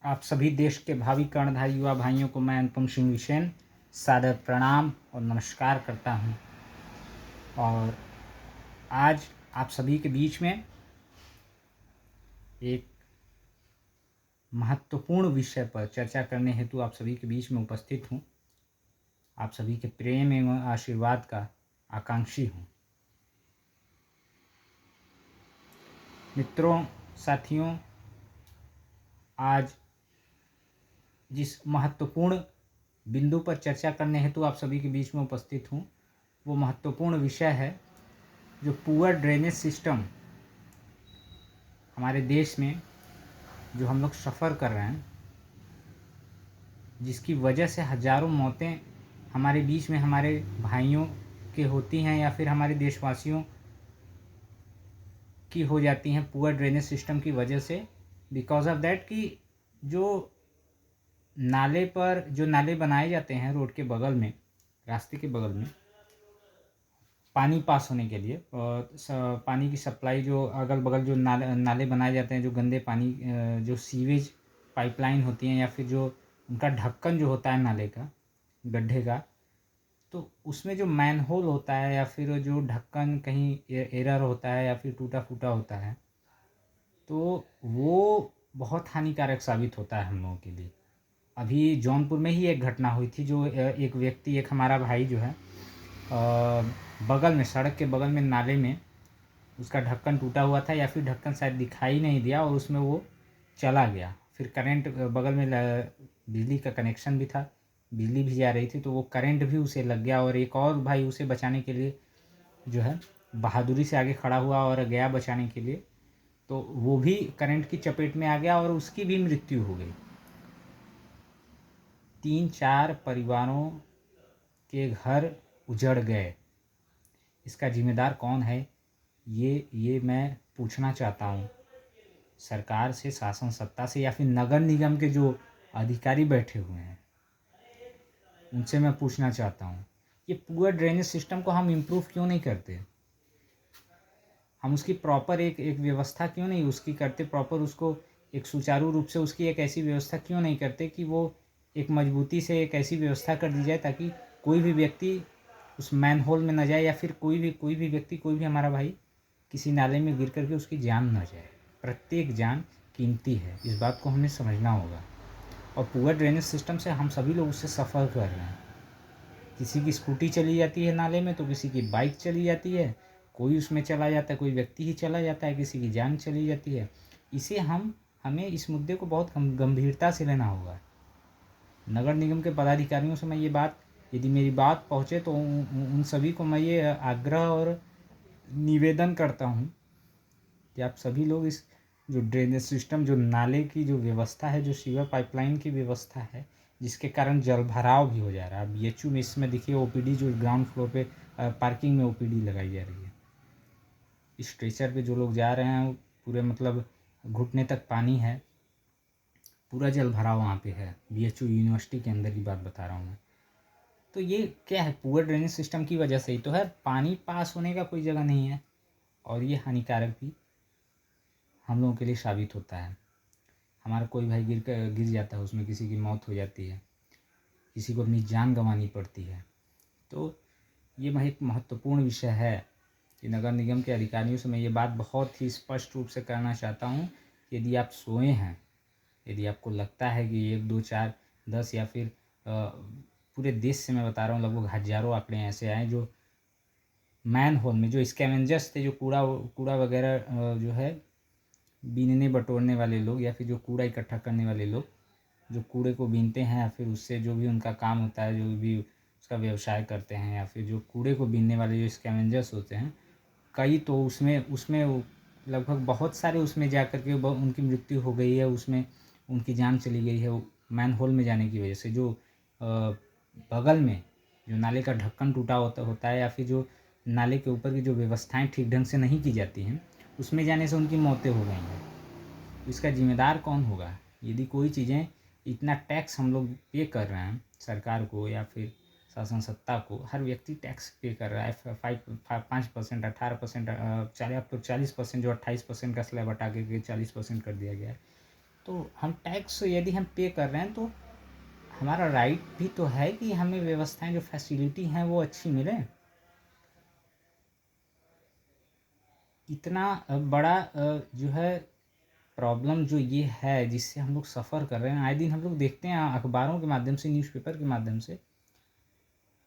आप सभी देश के भावी कर्णधार युवा भाइयों को मैं अनुपम सिंह विशेन सादर प्रणाम और नमस्कार करता हूं। और आज आप सभी के बीच में एक महत्वपूर्ण विषय पर चर्चा करने हेतु आप सभी के बीच में उपस्थित हूं। आप सभी के प्रेम एवं आशीर्वाद का आकांक्षी हूं। मित्रों, साथियों, आज जिस महत्वपूर्ण बिंदु पर चर्चा करने हेतु आप सभी के बीच में उपस्थित हूँ वो महत्वपूर्ण विषय है जो पुअर ड्रेनेज सिस्टम हमारे देश में जो हम लोग सफ़र कर रहे हैं, जिसकी वजह से हज़ारों मौतें हमारे बीच में हमारे भाइयों के होती हैं या फिर हमारे देशवासियों की हो जाती हैं पुअर ड्रेनेज सिस्टम की वजह से। बिकॉज ऑफ दैट कि जो नाले बनाए जाते हैं रोड के बगल में, रास्ते के बगल में पानी पास होने के लिए, और पानी की सप्लाई जो अगल बगल जो नाले बनाए जाते हैं, जो गंदे पानी जो सीवेज पाइपलाइन होती हैं या फिर जो उनका ढक्कन जो होता है नाले का, गड्ढे का, तो उसमें जो मैनहोल होता है या फिर जो ढक्कन कहीं एरर होता है या फिर टूटा फूटा होता है, तो वो बहुत हानिकारक साबित होता है हम लोगों के लिए। अभी जौनपुर में ही एक घटना हुई थी, जो एक व्यक्ति, एक हमारा भाई जो है, बगल में, सड़क के बगल में नाले में उसका ढक्कन टूटा हुआ था या फिर ढक्कन शायद दिखाई नहीं दिया और उसमें वो चला गया। फिर करंट, बगल में बिजली का कनेक्शन भी था, बिजली भी जा रही थी, तो वो करंट भी उसे लग गया और एक और भाई उसे बचाने के लिए जो है बहादुरी से आगे खड़ा हुआ और गया बचाने के लिए, तो वो भी करंट की चपेट में आ गया और उसकी भी मृत्यु हो गई। 3-4 परिवारों के घर उजड़ गए। इसका जिम्मेदार कौन है, ये मैं पूछना चाहता हूँ सरकार से, शासन सत्ता से, या फिर नगर निगम के जो अधिकारी बैठे हुए हैं उनसे मैं पूछना चाहता हूँ। ये पुअर ड्रेनेज सिस्टम को हम इम्प्रूव क्यों नहीं करते? हम उसकी प्रॉपर एक व्यवस्था क्यों नहीं उसकी करते, प्रॉपर उसको एक सुचारू रूप से उसकी एक ऐसी व्यवस्था क्यों नहीं करते कि वो एक मजबूती से एक ऐसी व्यवस्था कर दी जाए ताकि कोई भी व्यक्ति उस मैन होल में न जाए, या फिर कोई भी व्यक्ति, कोई भी हमारा भाई किसी नाले में गिर करके उसकी जान न जाए। प्रत्येक जान कीमती है, इस बात को हमें समझना होगा। और पुअर ड्रेनेज सिस्टम से हम सभी लोग उससे सफ़र कर रहे हैं। किसी की स्कूटी चली जाती है नाले में, तो किसी की बाइक चली जाती है, कोई उसमें चला जाता है, कोई व्यक्ति ही चला जाता है, किसी की जान चली जाती है। इसे हमें इस मुद्दे को बहुत गंभीरता से लेना होगा। नगर निगम के पदाधिकारियों से मैं ये बात, यदि मेरी बात पहुँचे तो उन सभी को मैं ये आग्रह और निवेदन करता हूँ कि आप सभी लोग इस जो ड्रेनेज सिस्टम, जो नाले की जो व्यवस्था है, जो सीवर पाइपलाइन की व्यवस्था है, जिसके कारण जल भराव भी हो जा रहा है। बीएचयू में इसमें देखिए ओपीडी जो ग्राउंड फ्लोर पे पार्किंग में ओपीडी लगाई जा रही है। स्ट्रेचर पे जो लोग जा रहे हैं पूरे मतलब घुटने तक पानी है, पूरा जल भराव वहाँ पे है। बीएचयू यूनिवर्सिटी के अंदर की बात बता रहा हूँ मैं। तो ये क्या है, पुअर ड्रेनेज सिस्टम की वजह से ही तो है। पानी पास होने का कोई जगह नहीं है और ये हानिकारक भी हम लोगों के लिए साबित होता है। हमारा कोई भाई गिर जाता है, उसमें किसी की मौत हो जाती है, किसी को अपनी जान गंवानी पड़ती है। तो ये एक महत्वपूर्ण विषय है कि नगर निगम के अधिकारियों से मैं ये बात बहुत ही स्पष्ट रूप से कहना चाहता हूँ। यदि आप सोए हैं, यदि आपको लगता है कि 1, 2, 4, 10 या फिर पूरे देश से मैं बता रहा हूँ लगभग हज़ारों आंकड़े ऐसे आए जो मैन होल में, जो स्कैवेंजर्स थे, जो कूड़ा वगैरह जो है बीनने बटोरने वाले लोग, या फिर जो कूड़ा इकट्ठा करने वाले लोग, जो कूड़े को बीनते हैं या फिर उससे जो भी उनका काम होता है, जो भी उसका व्यवसाय करते हैं, या फिर जो कूड़े को बीनने वाले जो स्कैवेंजर्स होते हैं, कई तो उसमें लगभग बहुत सारे उसमें जा कर के उनकी मृत्यु हो गई है, उसमें उनकी जान चली गई है मैन होल में जाने की वजह से। जो बगल में जो नाले का ढक्कन टूटा होता है, या फिर जो नाले के ऊपर की जो व्यवस्थाएं ठीक ढंग से नहीं की जाती हैं, उसमें जाने से उनकी मौतें हो गई हैं। इसका जिम्मेदार कौन होगा? यदि कोई चीज़ें, इतना टैक्स हम लोग पे कर रहे हैं सरकार को या फिर शासन सत्ता को, हर व्यक्ति टैक्स पे कर रहा है 5%, 18%, अब तो 40%, जो 28% का स्लैब हटा के 40% कर दिया गया है। तो हम टैक्स यदि हम पे कर रहे हैं तो हमारा राइट भी तो है कि हमें व्यवस्थाएं जो फैसिलिटी हैं वो अच्छी मिले। इतना बड़ा जो है प्रॉब्लम जो ये है जिससे हम लोग सफ़र कर रहे हैं, आए दिन हम लोग देखते हैं अखबारों के माध्यम से, न्यूज़पेपर के माध्यम से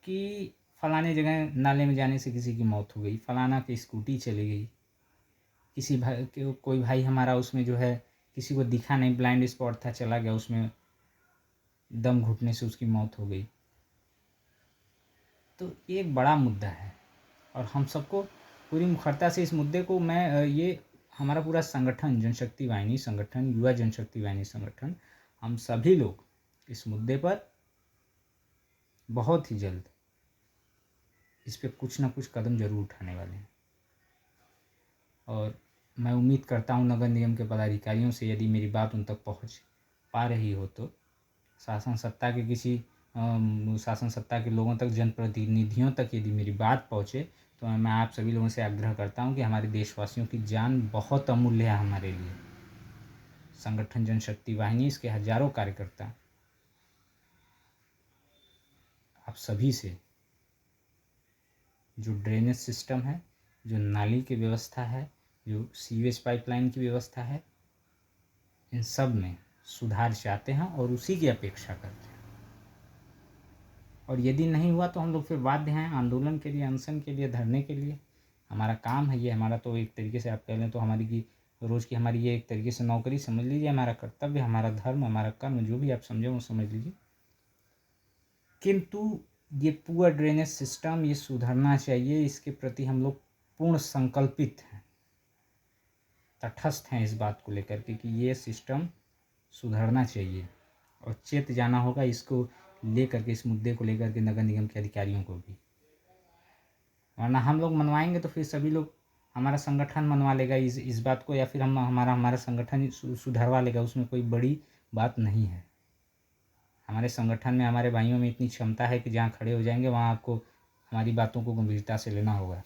कि फलाने जगह नाले में जाने से किसी की मौत हो गई, फलाना की स्कूटी चली गई, किसी भाई कोई भाई हमारा उसमें जो है किसी को दिखा नहीं, ब्लाइंड स्पॉट था, चला गया, उसमें दम घुटने से उसकी मौत हो गई। तो ये एक बड़ा मुद्दा है और हम सबको पूरी मुखरता से इस मुद्दे को मैं ये हमारा पूरा संगठन जनशक्ति वाहिनी संगठन, युवा जनशक्ति वाहिनी संगठन, हम सभी लोग इस मुद्दे पर बहुत ही जल्द इस पे कुछ ना कुछ कदम जरूर उठाने वाले हैं। और मैं उम्मीद करता हूँ नगर निगम के पदाधिकारियों से यदि मेरी बात उन तक पहुँच पा रही हो तो शासन सत्ता के किसी शासन सत्ता के लोगों तक, जनप्रतिनिधियों तक यदि मेरी बात पहुँचे तो मैं आप सभी लोगों से आग्रह करता हूँ कि हमारे देशवासियों की जान बहुत अमूल्य है हमारे लिए। संगठन जनशक्ति वाहिनी, इसके हजारों कार्यकर्ता आप सभी से जो ड्रेनेज सिस्टम है, जो नाली की व्यवस्था है, जो सीवेज पाइपलाइन की व्यवस्था है, इन सब में सुधार चाहते हैं और उसी की अपेक्षा करते हैं। और यदि नहीं हुआ तो हम लोग फिर बाध्य हैं आंदोलन के लिए, अनशन के लिए, धरने के लिए। हमारा काम है ये, हमारा तो एक तरीके से आप कह लें तो हमारी की रोज़ की हमारी ये एक तरीके से नौकरी समझ लीजिए, हमारा कर्तव्य, हमारा धर्म, हमारा कर्म, जो भी आप समझे वो समझ लीजिए। किंतु ये पुअर ड्रेनेज सिस्टम ये सुधरना चाहिए, इसके प्रति हम लोग पूर्ण संकल्पित हैं, तटस्थ हैं इस बात को लेकर के कि ये सिस्टम सुधरना चाहिए और चेत जाना होगा इसको लेकर के, इस मुद्दे को लेकर के नगर निगम के अधिकारियों को भी। वरना हम लोग मनवाएंगे तो फिर सभी लोग, हमारा संगठन मनवा लेगा इस बात को, या फिर हमारा संगठन सुधरवा लेगा, उसमें कोई बड़ी बात नहीं है। हमारे संगठन में, हमारे भाइयों में इतनी क्षमता है कि जहाँ खड़े हो जाएंगे वहाँ आपको हमारी बातों को गंभीरता से लेना होगा,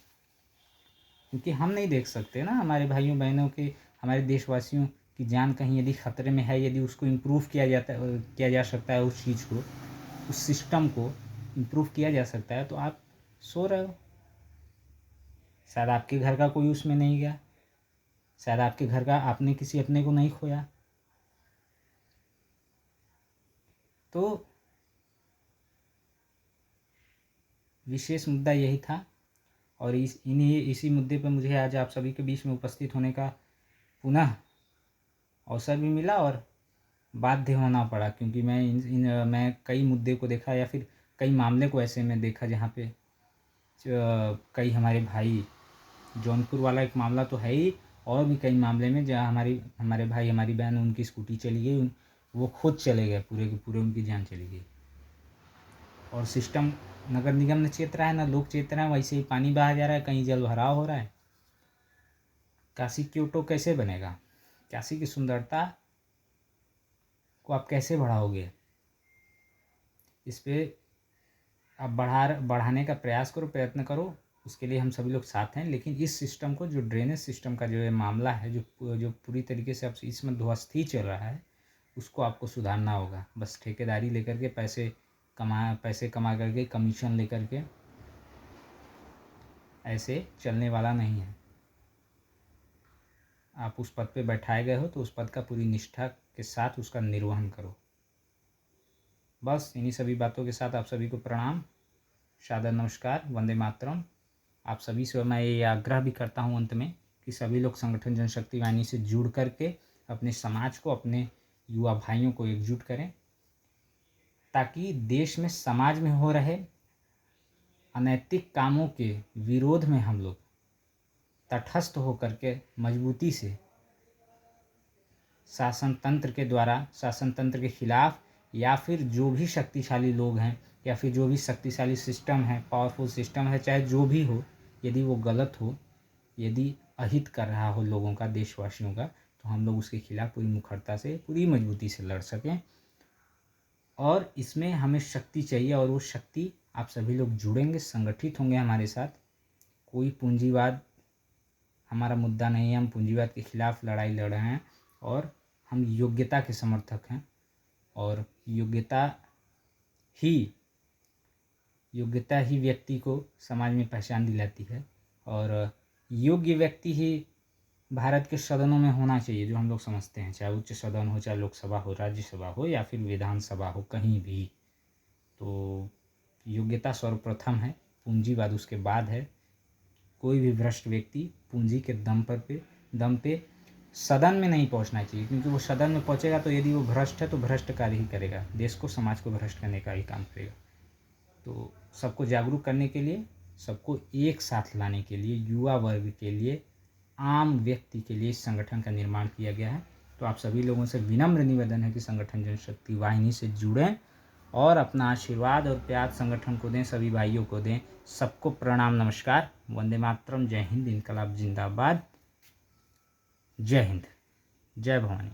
क्योंकि हम नहीं देख सकते ना हमारे भाइयों बहनों के, हमारे देशवासियों की जान कहीं यदि खतरे में है, यदि उसको इम्प्रूव किया जा सकता है, उस चीज़ को, उस सिस्टम को इम्प्रूव किया जा सकता है, तो आप सो रहे हो। शायद आपके घर का कोई उसमें नहीं गया, शायद आपके घर का आपने किसी अपने को नहीं खोया। तो विशेष मुद्दा यही था और इसी मुद्दे पर मुझे आज आप सभी के बीच में उपस्थित होने का पुनः अवसर भी मिला और बाध्य होना पड़ा, क्योंकि मैं कई मुद्दे को देखा, या फिर कई मामले को ऐसे में देखा जहाँ पे कई हमारे भाई, जौनपुर वाला एक मामला तो है ही, और भी कई मामले में जहाँ हमारे भाई, हमारी बहन, उनकी स्कूटी चली गई, वो खुद चले गए, पूरे के पूरे उनकी जान चली गई। और सिस्टम नगर निगम ने चेत रहा है, ना लोग चेत रहे हैं, वैसे ही पानी बहा जा रहा है, कहीं जल भराव हो रहा है। काशी क्योटो कैसे बनेगा? काशी की सुंदरता को आप कैसे बढ़ाओगे? इस पे आप बढ़ाने का प्रयास करो, प्रयत्न करो, उसके लिए हम सभी लोग साथ हैं। लेकिन इस सिस्टम को, जो ड्रेनेज सिस्टम का जो ये मामला है, जो पूरी तरीके से अब इसमें ध्वस्त ही चल रहा है, उसको आपको सुधारना होगा। बस ठेकेदारी लेकर के पैसे कमा करके, कमीशन लेकर के ऐसे चलने वाला नहीं है। आप उस पद पे बैठाए गए हो तो उस पद का पूरी निष्ठा के साथ उसका निर्वहन करो। बस इन्हीं सभी बातों के साथ आप सभी को प्रणाम, सादर नमस्कार, वंदे मातरम। आप सभी से मैं ये आग्रह भी करता हूँ अंत में कि सभी लोग संगठन जनशक्ति वाहिनी से जुड़ करके अपने समाज को, अपने युवा भाइयों को एकजुट करें, ताकि देश में, समाज में हो रहे अनैतिक कामों के विरोध में हम लोग तटस्थ होकर के मजबूती से शासन तंत्र के द्वारा, शासन तंत्र के खिलाफ, या फिर जो भी शक्तिशाली लोग हैं, या फिर जो भी शक्तिशाली सिस्टम है, पावरफुल सिस्टम है, चाहे जो भी हो, यदि वो गलत हो, यदि अहित कर रहा हो लोगों का, देशवासियों का, तो हम लोग उसके खिलाफ पूरी मुखरता से, पूरी मजबूती से लड़ सकें। और इसमें हमें शक्ति चाहिए, और वो शक्ति आप सभी लोग जुड़ेंगे, संगठित होंगे हमारे साथ। कोई पूंजीवाद हमारा मुद्दा नहीं है, हम पूंजीवाद के खिलाफ लड़ाई लड़ रहे हैं और हम योग्यता के समर्थक हैं और योग्यता ही व्यक्ति को समाज में पहचान दिलाती है और योग्य व्यक्ति ही भारत के सदनों में होना चाहिए, जो हम लोग समझते हैं, चाहे उच्च सदन हो, चाहे लोकसभा हो, राज्यसभा हो या फिर विधानसभा हो, कहीं भी। तो योग्यता सर्वप्रथम है, पूंजीवाद उसके बाद है। कोई भी भ्रष्ट व्यक्ति पूंजी के दम पे सदन में नहीं पहुंचना चाहिए, क्योंकि वो सदन में पहुंचेगा तो यदि वो भ्रष्ट है तो भ्रष्ट कार्य ही करेगा, देश को, समाज को भ्रष्ट करने का ही काम करेगा। तो सबको जागरूक करने के लिए, सबको एक साथ लाने के लिए, युवा वर्ग के लिए, आम व्यक्ति के लिए इस संगठन का निर्माण किया गया है। तो आप सभी लोगों से विनम्र निवेदन है कि संगठन जनशक्ति वाहिनी से जुड़ें और अपना आशीर्वाद और प्यार संगठन को दें, सभी भाइयों को दें। सबको प्रणाम, नमस्कार, वंदे मातरम, जय हिंद, इनकलाब जिंदाबाद, जय हिंद, जय भवानी।